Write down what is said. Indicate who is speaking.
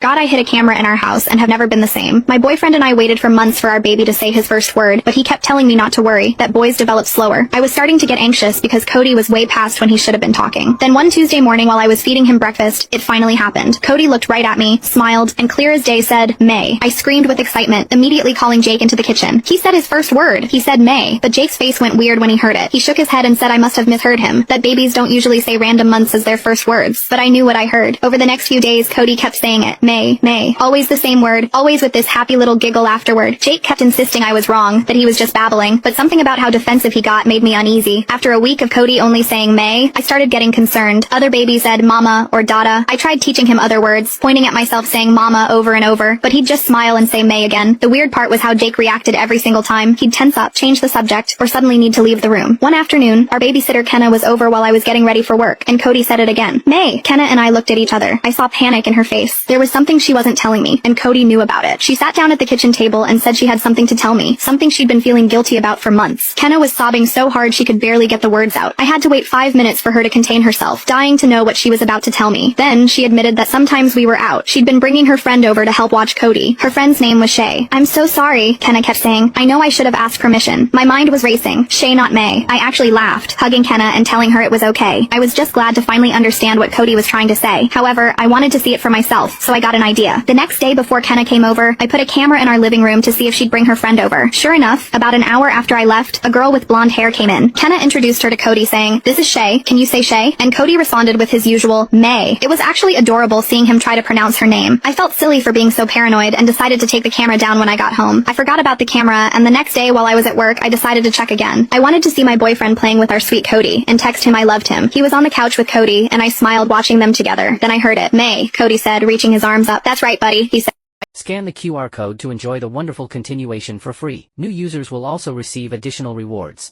Speaker 1: God, I hid a camera in our house and have never been the same. My boyfriend and I waited for months for our baby to say his first word, but he kept telling me not to worry, that boys develop slower. I was starting to get anxious because Cody was way past when he should have been talking. Then one Tuesday morning while I was feeding him breakfast, it finally happened. Cody looked right at me, smiled, and clear as day said, May. I screamed with excitement, immediately calling Jake into the kitchen. He said his first word. He said May, but Jake's face went weird when he heard it. He shook his head and said I must have misheard him, that babies don't usually say random months as their first words. But I knew what I heard. Over the next few days, Cody kept saying it. May. Always the same word, always with this happy little giggle afterward. Jake kept insisting I was wrong, that he was just babbling, but something about how defensive he got made me uneasy. After a week of Cody only saying May, I started getting concerned. Other babies said mama or dada. I tried teaching him other words, pointing at myself saying mama over and over, but he'd just smile and say May again. The weird part was how Jake reacted every single time. He'd tense up, change the subject, or suddenly need to leave the room. One afternoon, our babysitter Kenna was over while I was getting ready for work, and Cody said it again. May. Kenna and I looked at each other. I saw panic in her face. There was something she wasn't telling me, and Cody knew about it. She sat down at the kitchen table and said she had something to tell me, something she'd been feeling guilty about for months. Kenna was sobbing so hard she could barely get the words out. I had to wait 5 minutes for her to contain herself, dying to know what she was about to tell me. Then, she admitted that sometimes we were out. She'd been bringing her friend over to help watch Cody. Her friend's name was Shay. I'm so sorry, Kenna kept saying. I know I should have asked permission. My mind was racing. Shay, not May. I actually laughed, hugging Kenna and telling her it was okay. I was just glad to finally understand what Cody was trying to say. However, I wanted to see it for myself, so I got an idea. The next day before Kenna came over, I put a camera in our living room to see if she'd bring her friend over. Sure enough, about an hour after I left, a girl with blonde hair came in. Kenna introduced her to Cody saying, "This is Shay, can you say Shay?" And Cody responded with his usual, May. It was actually adorable seeing him try to pronounce her name. I felt silly for being so paranoid and decided to take the camera down when I got home. I forgot about the camera, and the next day while I was at work, I decided to check again. I wanted to see my boyfriend playing with our sweet Cody, and text him I loved him. He was on the couch with Cody, and I smiled watching them together. Then I heard it. May, Cody said, reaching his arms up. That's right, buddy, he said.
Speaker 2: Scan the QR code to enjoy the wonderful continuation for free. New users will also receive additional rewards.